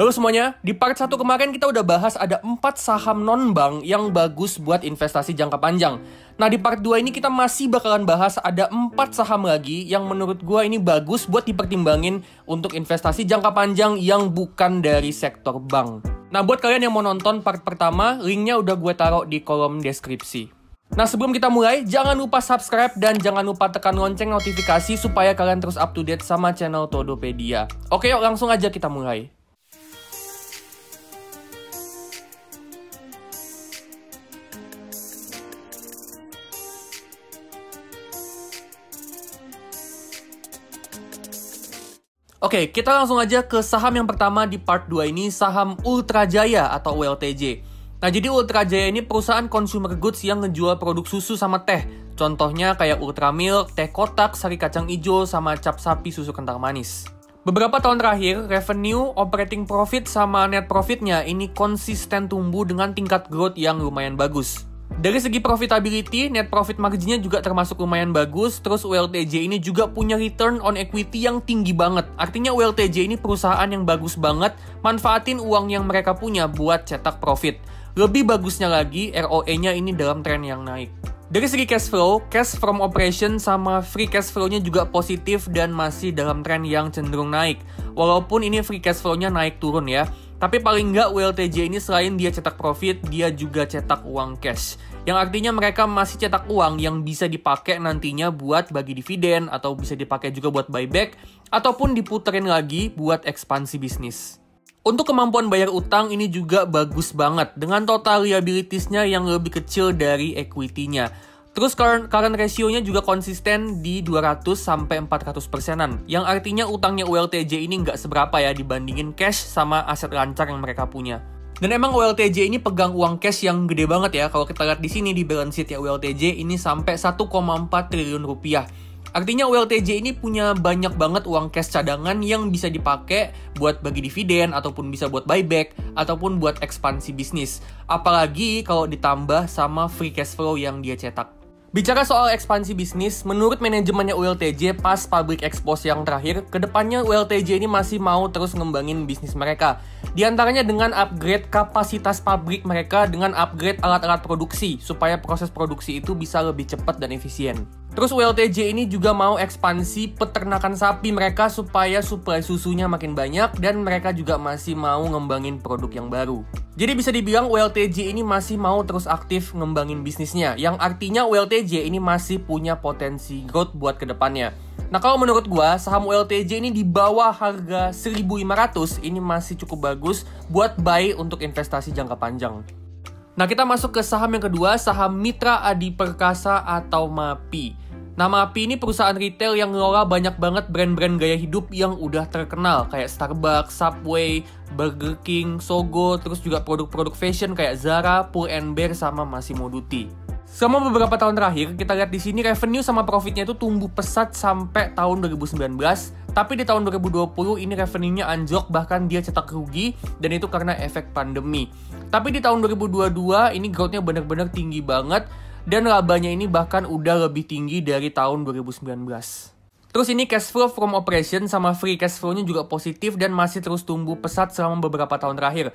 Halo semuanya, di part 1 kemarin kita udah bahas ada 4 saham non-bank yang bagus buat investasi jangka panjang. Nah di part 2 ini kita masih bakalan bahas ada 4 saham lagi yang menurut gua ini bagus buat dipertimbangin untuk investasi jangka panjang yang bukan dari sektor bank. Nah buat kalian yang mau nonton part pertama, linknya udah gue taruh di kolom deskripsi. Nah sebelum kita mulai, jangan lupa subscribe dan jangan lupa tekan lonceng notifikasi supaya kalian terus up to date sama channel Todopedia. Oke yuk langsung aja kita mulai. Oke, kita langsung aja ke saham yang pertama di part 2 ini, saham Ultra Jaya atau ULTJ. Nah, jadi Ultra Jaya ini perusahaan consumer goods yang ngejual produk susu sama teh. Contohnya kayak Ultra Milk, teh kotak, sari kacang ijo, sama cap sapi susu kental manis. Beberapa tahun terakhir, revenue, operating profit, sama net profitnya ini konsisten tumbuh dengan tingkat growth yang lumayan bagus. Dari segi profitability, net profit marginnya juga termasuk lumayan bagus. Terus ULTJ ini juga punya return on equity yang tinggi banget. Artinya ULTJ ini perusahaan yang bagus banget manfaatin uang yang mereka punya buat cetak profit. Lebih bagusnya lagi, ROE-nya ini dalam tren yang naik. Dari segi cash flow, cash from operation sama free cash flow-nya juga positif dan masih dalam tren yang cenderung naik. Walaupun ini free cash flow-nya naik turun ya. Tapi paling nggak ULTJ ini selain dia cetak profit, dia juga cetak uang cash. Yang artinya mereka masih cetak uang yang bisa dipakai nantinya buat bagi dividen, atau bisa dipakai juga buat buyback, ataupun diputerin lagi buat ekspansi bisnis. Untuk kemampuan bayar utang ini juga bagus banget, dengan total liabilities-nya yang lebih kecil dari equity-nya. Terus current ratio-nya juga konsisten di 200-400%-an. Yang artinya utangnya ULTJ ini nggak seberapa ya dibandingin cash sama aset lancar yang mereka punya. Dan emang ULTJ ini pegang uang cash yang gede banget ya. Kalau kita lihat di sini di balance sheet ya ULTJ ini sampai 1,4 triliun rupiah. Artinya ULTJ ini punya banyak banget uang cash cadangan yang bisa dipakai buat bagi dividen, ataupun bisa buat buyback, ataupun buat ekspansi bisnis. Apalagi kalau ditambah sama free cash flow yang dia cetak. Bicara soal ekspansi bisnis, menurut manajemennya ULTJ pas public expose yang terakhir, kedepannya ULTJ ini masih mau terus ngembangin bisnis mereka. Di antaranya dengan upgrade kapasitas pabrik mereka dengan upgrade alat-alat produksi, supaya proses produksi itu bisa lebih cepat dan efisien. Terus ULTJ ini juga mau ekspansi peternakan sapi mereka supaya suplai susunya makin banyak, dan mereka juga masih mau ngembangin produk yang baru. Jadi bisa dibilang ULTJ ini masih mau terus aktif ngembangin bisnisnya, yang artinya ULTJ ini masih punya potensi growth buat kedepannya. Nah kalau menurut gua, saham ULTJ ini di bawah harga 1.500 ini masih cukup bagus buat buy untuk investasi jangka panjang. Nah kita masuk ke saham yang kedua, saham Mitra Adi Perkasa atau MAPI. Nah MAPI ini perusahaan retail yang ngelola banyak banget brand-brand gaya hidup yang udah terkenal kayak Starbucks, Subway, Burger King, Sogo, terus juga produk-produk fashion kayak Zara, Pull & Bear, sama Massimo Dutti. Selama beberapa tahun terakhir, kita lihat di sini revenue sama profitnya itu tumbuh pesat sampai tahun 2019. Tapi di tahun 2020 ini revenue-nya anjlok, bahkan dia cetak rugi, dan itu karena efek pandemi. Tapi di tahun 2022 ini growth-nya benar-benar tinggi banget, dan labanya ini bahkan udah lebih tinggi dari tahun 2019. Terus ini cash flow from operation sama free cash flow-nya juga positif dan masih terus tumbuh pesat selama beberapa tahun terakhir.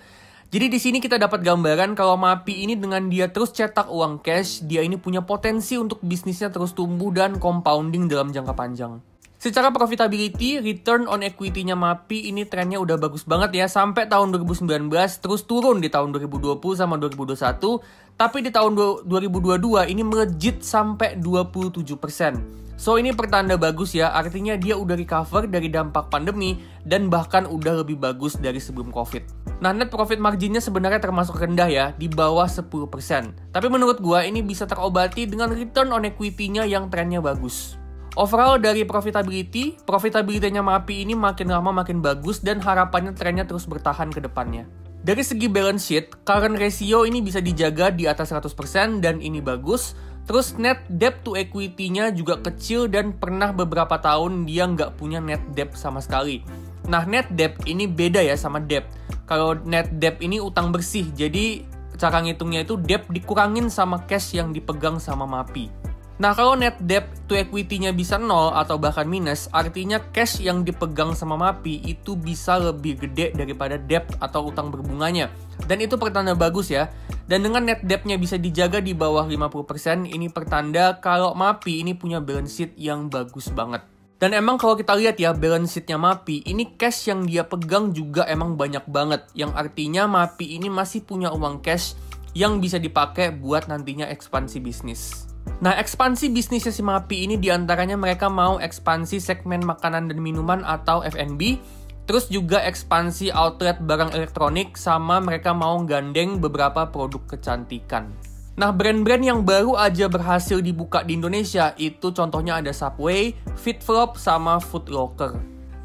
Jadi di sini kita dapat gambaran kalau MAPI ini dengan dia terus cetak uang cash, dia ini punya potensi untuk bisnisnya terus tumbuh dan compounding dalam jangka panjang. Secara profitability, return on equity-nya MAPI ini trennya udah bagus banget ya, sampai tahun 2019 terus turun di tahun 2020 sama 2021, tapi di tahun 2022 ini melejit sampai 27%. So ini pertanda bagus ya, artinya dia udah recover dari dampak pandemi dan bahkan udah lebih bagus dari sebelum COVID. Nah net profit marginnya sebenarnya termasuk rendah ya, di bawah 10%. Tapi menurut gua ini bisa terobati dengan return on equity-nya yang trennya bagus. Overall dari profitability-nya MAPI ini makin lama makin bagus dan harapannya trennya terus bertahan ke depannya. Dari segi balance sheet, current ratio ini bisa dijaga di atas 100% dan ini bagus. Terus net debt to equity-nya juga kecil dan pernah beberapa tahun dia nggak punya net debt sama sekali. Nah net debt ini beda ya sama debt. Kalau net debt ini utang bersih, jadi cara ngitungnya itu debt dikurangin sama cash yang dipegang sama MAPI. Nah, kalau net debt to equity-nya bisa 0 atau bahkan minus, artinya cash yang dipegang sama MAPI itu bisa lebih gede daripada debt atau utang berbunganya. Dan itu pertanda bagus ya. Dan dengan net debt-nya bisa dijaga di bawah 50%, ini pertanda kalau MAPI ini punya balance sheet yang bagus banget. Dan emang kalau kita lihat ya, balance sheet-nya MAPI, ini cash yang dia pegang juga emang banyak banget. Yang artinya MAPI ini masih punya uang cash yang bisa dipakai buat nantinya ekspansi bisnis. Nah, ekspansi bisnisnya si MAPI ini diantaranya mereka mau ekspansi segmen makanan dan minuman atau F&B, terus juga ekspansi outlet barang elektronik, sama mereka mau gandeng beberapa produk kecantikan. Nah, brand-brand yang baru aja berhasil dibuka di Indonesia itu contohnya ada Subway, FitFlop, sama Food Locker.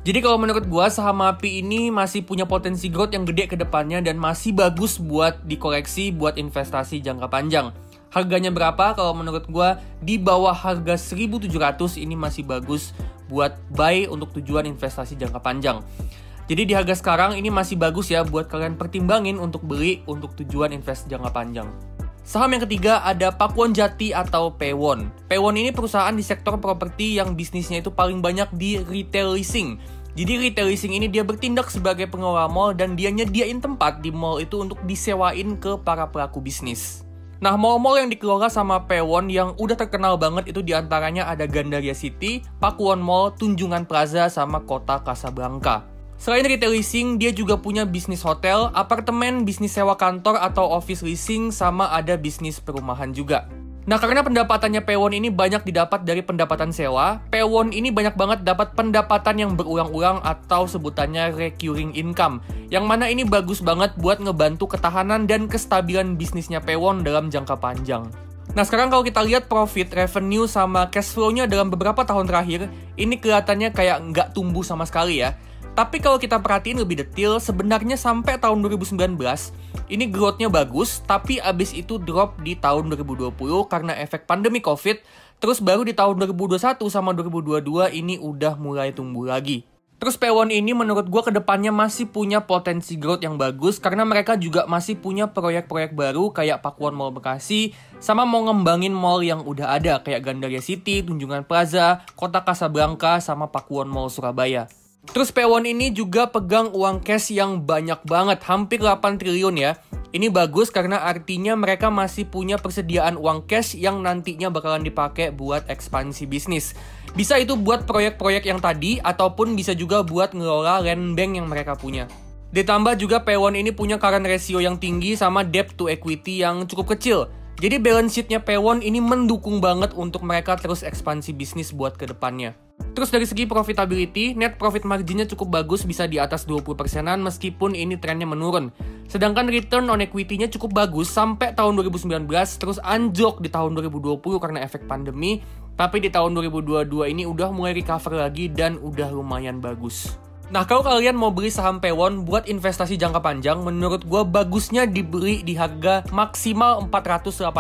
Jadi kalau menurut gua saham MAPI ini masih punya potensi growth yang gede ke depannya dan masih bagus buat dikoleksi buat investasi jangka panjang. Harganya berapa? Kalau menurut gua di bawah harga 1.700 ini masih bagus buat buy untuk tujuan investasi jangka panjang. Jadi di harga sekarang ini masih bagus ya buat kalian pertimbangin untuk beli untuk tujuan invest jangka panjang. Saham yang ketiga ada Pakuwon Jati atau Paewon. Paewon ini perusahaan di sektor properti yang bisnisnya itu paling banyak di retail leasing. Jadi retail leasing ini dia bertindak sebagai pengelola mall dan dia nyediain tempat di mall itu untuk disewain ke para pelaku bisnis. Nah, mall-mall yang dikelola sama Paewon yang udah terkenal banget itu diantaranya ada Gandaria City, Pakuwon Mall, Tunjungan Plaza, sama Kota Casablanca. Selain retail leasing, dia juga punya bisnis hotel, apartemen, bisnis sewa kantor atau office leasing, sama ada bisnis perumahan juga. Nah, karena pendapatannya Paewon ini banyak didapat dari pendapatan sewa, Paewon ini banyak banget dapat pendapatan yang berulang-ulang atau sebutannya recurring income, yang mana ini bagus banget buat ngebantu ketahanan dan kestabilan bisnisnya Paewon dalam jangka panjang. Nah, sekarang kalau kita lihat profit, revenue, sama cash flow-nya dalam beberapa tahun terakhir, ini kelihatannya kayak nggak tumbuh sama sekali ya. Tapi kalau kita perhatiin lebih detail, sebenarnya sampai tahun 2019, ini growth-nya bagus, tapi abis itu drop di tahun 2020 karena efek pandemi COVID, terus baru di tahun 2021 sama 2022 ini udah mulai tumbuh lagi. Terus Paewon ini menurut gue kedepannya masih punya potensi growth yang bagus karena mereka juga masih punya proyek-proyek baru kayak Pakuwon Mall Bekasi, sama mau ngembangin mall yang udah ada kayak Gandaria City, Tunjungan Plaza, Kota Casablanca, sama Pakuwon Mall Surabaya. Terus Paewon ini juga pegang uang cash yang banyak banget, hampir 8 triliun ya. Ini bagus karena artinya mereka masih punya persediaan uang cash yang nantinya bakalan dipakai buat ekspansi bisnis. Bisa itu buat proyek-proyek yang tadi, ataupun bisa juga buat ngelola land bank yang mereka punya. Ditambah juga Paewon ini punya current ratio yang tinggi sama debt to equity yang cukup kecil. Jadi balance sheet-nya Paewon ini mendukung banget untuk mereka terus ekspansi bisnis buat ke depannya. Terus dari segi profitability, net profit marginnya cukup bagus, bisa di atas 20%-an meskipun ini trennya menurun. Sedangkan return on equity-nya cukup bagus sampai tahun 2019, terus anjlok di tahun 2020 karena efek pandemi. Tapi di tahun 2022 ini udah mulai recover lagi dan udah lumayan bagus. Nah, kalau kalian mau beli saham Paewon buat investasi jangka panjang, menurut gue bagusnya dibeli di harga maksimal 480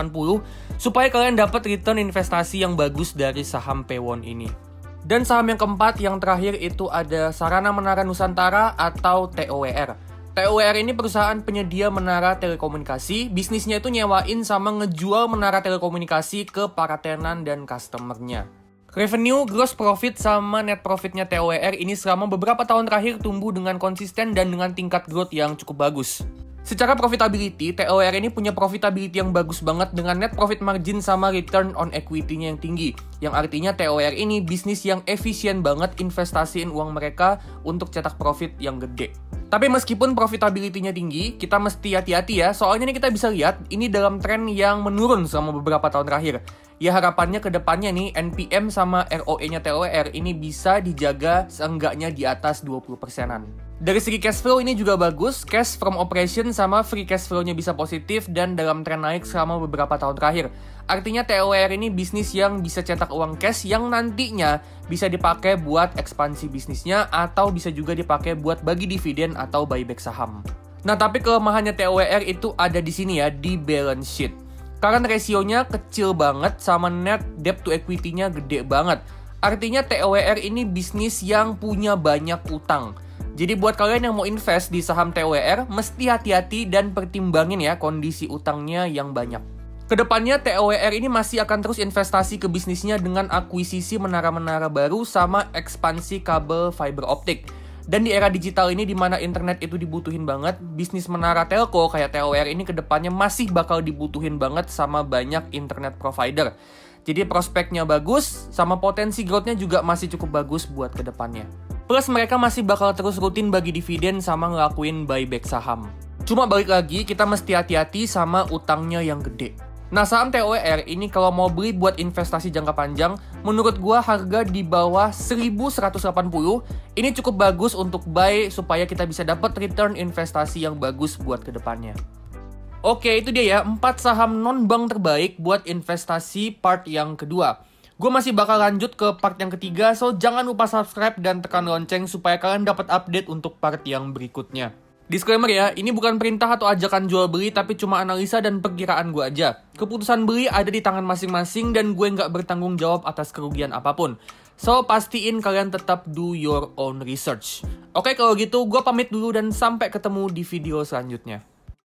supaya kalian dapat return investasi yang bagus dari saham Paewon ini. Dan saham yang keempat, yang terakhir itu ada Sarana Menara Nusantara atau TOWR. TOWR ini perusahaan penyedia menara telekomunikasi, bisnisnya itu nyewain sama ngejual menara telekomunikasi ke para tenan dan customernya. Revenue, gross profit, sama net profitnya TOWR ini selama beberapa tahun terakhir tumbuh dengan konsisten dan dengan tingkat growth yang cukup bagus. Secara profitability, TOWR ini punya profitability yang bagus banget dengan net profit margin sama return on equity-nya yang tinggi. Yang artinya TOWR ini bisnis yang efisien banget investasiin uang mereka untuk cetak profit yang gede. Tapi meskipun profitability-nya tinggi, kita mesti hati-hati ya, soalnya ini kita bisa lihat ini dalam tren yang menurun selama beberapa tahun terakhir. Ya harapannya ke depannya nih, NPM sama ROE-nya TOWR ini bisa dijaga seenggaknya di atas 20%-an. Dari segi cash flow ini juga bagus, cash from operation sama free cash flow-nya bisa positif dan dalam tren naik selama beberapa tahun terakhir. Artinya TOWR ini bisnis yang bisa cetak uang cash yang nantinya bisa dipakai buat ekspansi bisnisnya atau bisa juga dipakai buat bagi dividen atau buyback saham. Nah, tapi kelemahannya TOWR itu ada di sini ya, di balance sheet. Karena rasionya kecil banget sama net debt to equity-nya gede banget. Artinya TOWR ini bisnis yang punya banyak utang. Jadi buat kalian yang mau invest di saham TOWR, mesti hati-hati dan pertimbangin ya kondisi utangnya yang banyak. Kedepannya TOWR ini masih akan terus investasi ke bisnisnya dengan akuisisi menara-menara baru sama ekspansi kabel fiber optik. Dan di era digital ini di mana internet itu dibutuhin banget, bisnis menara telco kayak TOWR ini kedepannya masih bakal dibutuhin banget sama banyak internet provider. Jadi prospeknya bagus, sama potensi growth-nya juga masih cukup bagus buat kedepannya. Plus mereka masih bakal terus rutin bagi dividen sama ngelakuin buyback saham. Cuma balik lagi, kita mesti hati-hati sama utangnya yang gede. Nah, saham TOWR ini kalau mau beli buat investasi jangka panjang, menurut gua harga di bawah 1180 ini cukup bagus untuk buy supaya kita bisa dapat return investasi yang bagus buat kedepannya. Oke, itu dia ya 4 saham non-bank terbaik buat investasi part yang kedua. Gue masih bakal lanjut ke part yang ketiga, so jangan lupa subscribe dan tekan lonceng supaya kalian dapat update untuk part yang berikutnya. Disclaimer ya, ini bukan perintah atau ajakan jual beli, tapi cuma analisa dan perkiraan gue aja. Keputusan beli ada di tangan masing-masing dan gue nggak bertanggung jawab atas kerugian apapun. So, pastiin kalian tetap do your own research. Oke, kalau gitu gue pamit dulu dan sampai ketemu di video selanjutnya.